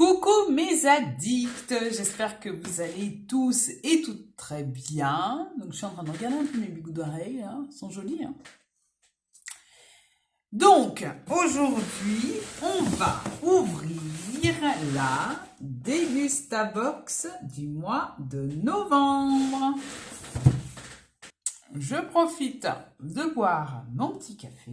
Coucou mes addicts, j'espère que vous allez tous et toutes très bien. Donc je suis en train de regarder un peu mes bigoux d'oreilles, hein. Ils sont jolis. Hein. Donc aujourd'hui, on va ouvrir la Dégustabox du mois de novembre. Je profite de boire mon petit café.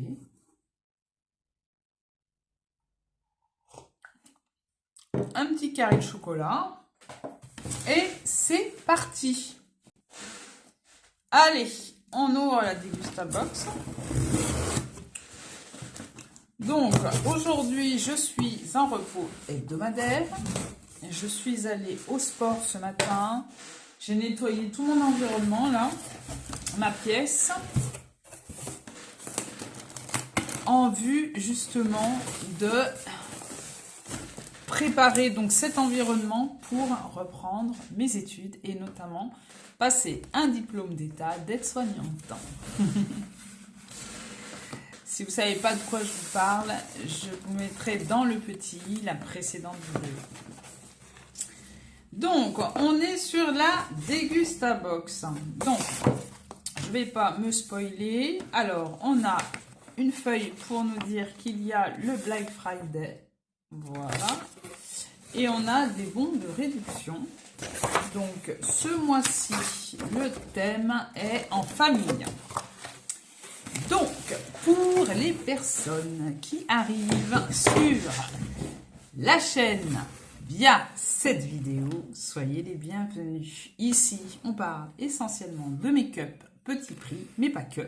Un petit carré de chocolat et c'est parti. Allez, on ouvre la Dégustabox. Donc aujourd'hui je suis en repos hebdomadaire. Je suis allée au sport ce matin. J'ai nettoyé tout mon environnement là, ma pièce, en vue justement de préparer donc cet environnement pour reprendre mes études et notamment passer un diplôme d'état d'aide-soignante. Si vous ne savez pas de quoi je vous parle, je vous mettrai dans le petit la précédente vidéo. Donc, on est sur la Dégustabox. Donc, je ne vais pas me spoiler. Alors, on a une feuille pour nous dire qu'il y a le Black Friday. Voilà. Et on a des bons de réduction. Donc, ce mois-ci, le thème est en famille. Donc, pour les personnes qui arrivent sur la chaîne via cette vidéo, soyez les bienvenus. Ici, on parle essentiellement de make-up petit prix, mais pas que,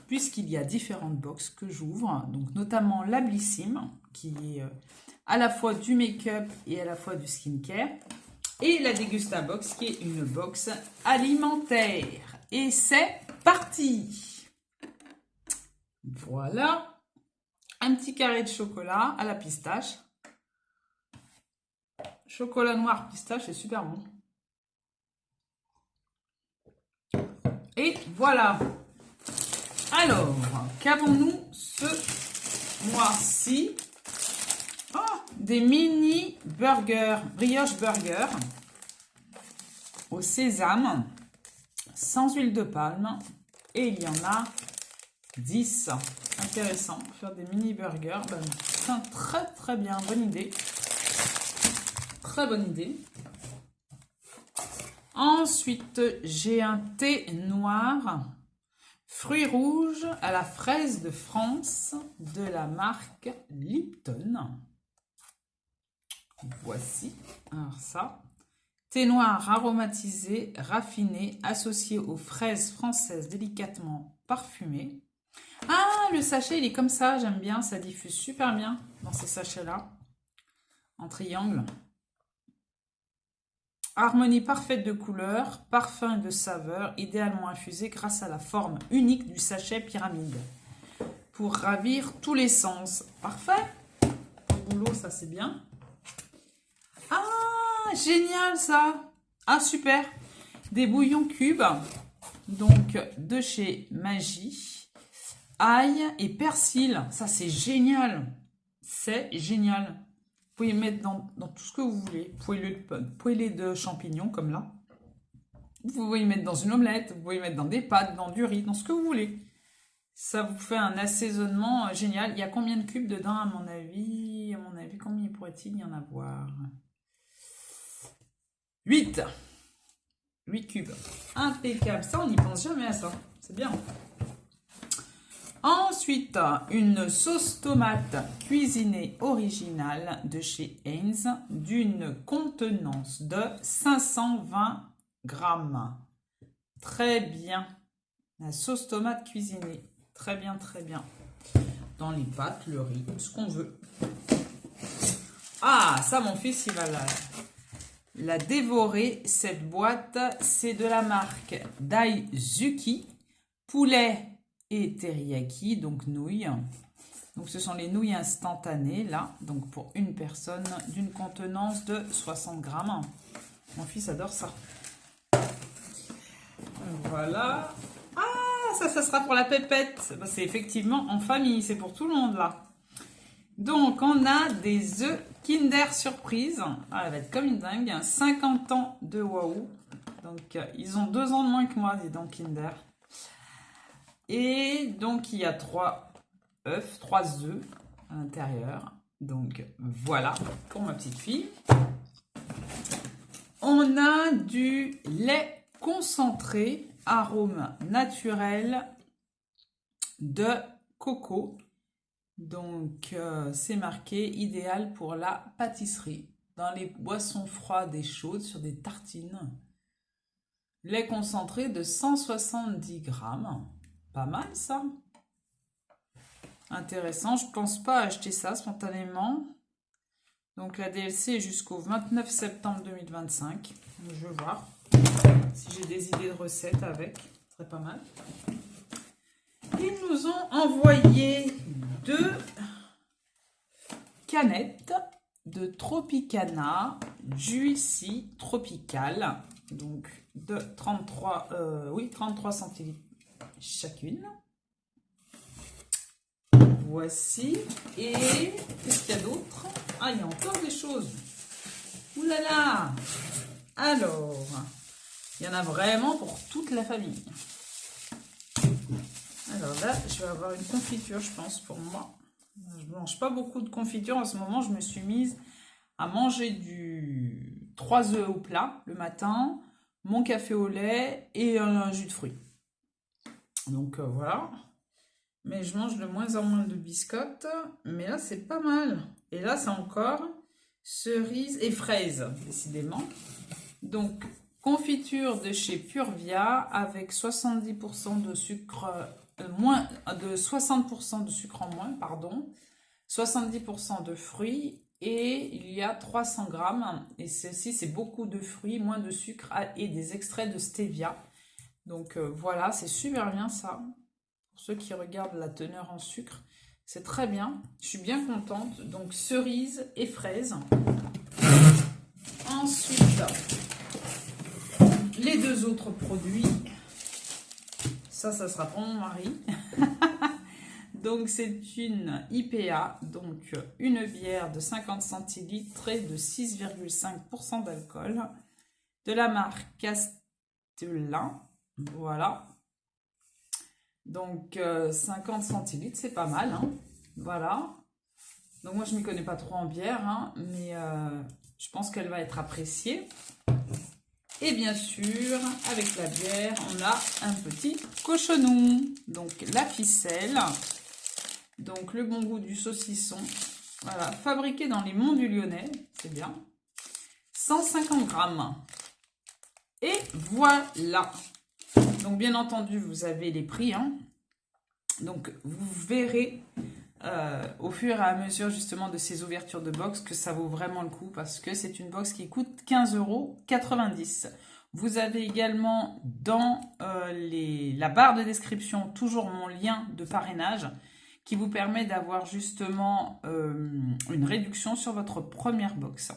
puisqu'il y a différentes boxes que j'ouvre, donc notamment la Blissim, qui est à la fois du make-up et à la fois du skincare, et la Dégustabox, qui est une box alimentaire. Et c'est parti! Voilà, un petit carré de chocolat à la pistache. Chocolat noir pistache, c'est super bon. Et voilà. Alors, qu'avons-nous ce mois-ci? Oh, des mini burgers, brioche burger au sésame, sans huile de palme. Et il y en a 10. Intéressant. Faire des mini burgers. Ben, c'est très bien. Bonne idée. Très bonne idée. Ensuite, j'ai un thé noir. Fruits rouges à la fraise de France de la marque Lipton. Voici. Alors ça. Thé noir aromatisé, raffiné, associé aux fraises françaises délicatement parfumées. Ah, le sachet, il est comme ça, j'aime bien, ça diffuse super bien dans ces sachets-là, en triangle. Harmonie parfaite de couleurs, parfum et de saveurs, idéalement infusé grâce à la forme unique du sachet pyramide. Pour ravir tous les sens. Parfait. Au boulot, ça c'est bien. Ah, génial ça. Ah, super. Des bouillons cubes, donc de chez Magie. Ail et persil, ça c'est génial, c'est génial. Vous pouvez mettre dans tout ce que vous voulez. Vous pouvez les de champignons comme là. Vous pouvez y mettre dans une omelette, vous pouvez y mettre dans des pâtes, dans du riz, dans ce que vous voulez. Ça vous fait un assaisonnement génial. Il y a combien de cubes dedans à mon avis? Combien pourrait-il y en avoir? 8. 8 cubes. Impeccable. Ça, on n'y pense jamais à ça. C'est bien. Ensuite, une sauce tomate cuisinée originale de chez Heinz d'une contenance de 520 grammes. Très bien. La sauce tomate cuisinée. Très bien, très bien. Dans les pâtes, le riz, ce qu'on veut. Ah, ça, mon fils, il va la dévorer. Cette boîte, c'est de la marque Daizuki. Poulet et teriyaki, donc nouilles. Donc ce sont les nouilles instantanées là, donc pour une personne d'une contenance de 60 grammes. Mon fils adore ça. Voilà. Ah, ça sera pour la pépette. C'est effectivement en famille, c'est pour tout le monde là. Donc, on a des œufs Kinder Surprise. Ah, elle va être comme une dingue. 50 ans de Waouh. Donc, ils ont 2 ans de moins que moi, dis donc, Kinder. Et donc, il y a 3 œufs, 3 œufs à l'intérieur. Donc, voilà pour ma petite fille. On a du lait concentré, arôme naturel de coco. Donc, c'est marqué idéal pour la pâtisserie. Dans les boissons froides et chaudes sur des tartines. Lait concentré de 170 grammes. Pas mal ça. Intéressant. Je pense pas acheter ça spontanément. Donc la DLC est jusqu'au 29 septembre 2025. Donc, je vais voir si j'ai des idées de recettes avec. Ce serait pas mal. Ils nous ont envoyé 2 canettes de Tropicana Juicy Tropical. Donc de 33 centilitres chacune. Voici. Et qu'est-ce qu'il y a d'autre? Ah, il y a encore des choses. Ouh là là! Alors, il y en a vraiment pour toute la famille. Alors là, je vais avoir une confiture, je pense, pour moi. Je ne mange pas beaucoup de confiture en ce moment. Je me suis mise à manger 3 œufs au plat le matin, mon café au lait et un jus de fruits. Donc voilà. Mais je mange de moins en moins de biscottes. Mais là, c'est pas mal. Et là, c'est encore cerise et fraise, décidément. Donc, confiture de chez Purvia avec 70% de sucre, moins de 60% de sucre en moins, pardon. 70% de fruits et il y a 300 grammes. Et ceci, c'est beaucoup de fruits, moins de sucre et des extraits de stevia. Donc voilà, c'est super bien ça. Pour ceux qui regardent la teneur en sucre, c'est très bien. Je suis bien contente. Donc cerise et fraise. Ensuite, les 2 autres produits. Ça sera pour mon mari. Donc c'est une IPA, donc une bière de 50 centilitres et de 6,5% d'alcool. De la marque Castellan. Voilà. Donc 50 centilitres, c'est pas mal. Hein. Voilà. Donc moi je ne m'y connais pas trop en bière, hein, mais je pense qu'elle va être appréciée. Et bien sûr, avec la bière, on a un petit cochonou. Donc la ficelle. Donc le bon goût du saucisson. Voilà, fabriqué dans les Monts du Lyonnais. C'est bien. 150 grammes. Et voilà. Donc bien entendu, vous avez les prix. Hein. Donc vous verrez au fur et à mesure justement de ces ouvertures de box que ça vaut vraiment le coup parce que c'est une box qui coûte 15,90 €. Vous avez également dans la barre de description toujours mon lien de parrainage qui vous permet d'avoir justement une réduction sur votre première box.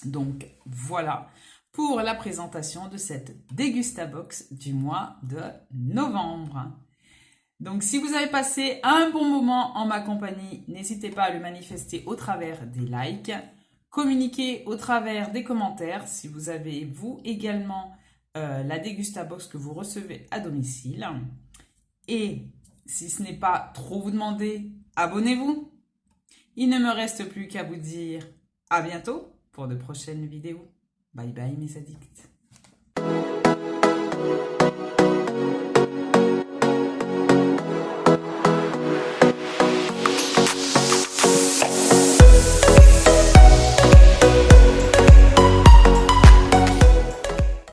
Donc voilà pour la présentation de cette Dégustabox du mois de novembre. Donc si vous avez passé un bon moment en ma compagnie, n'hésitez pas à le manifester au travers des likes, communiquer au travers des commentaires si vous avez vous également la Dégustabox que vous recevez à domicile. Et si ce n'est pas trop vous demander, abonnez-vous. Il ne me reste plus qu'à vous dire à bientôt pour de prochaines vidéos. Bye bye mes addicts.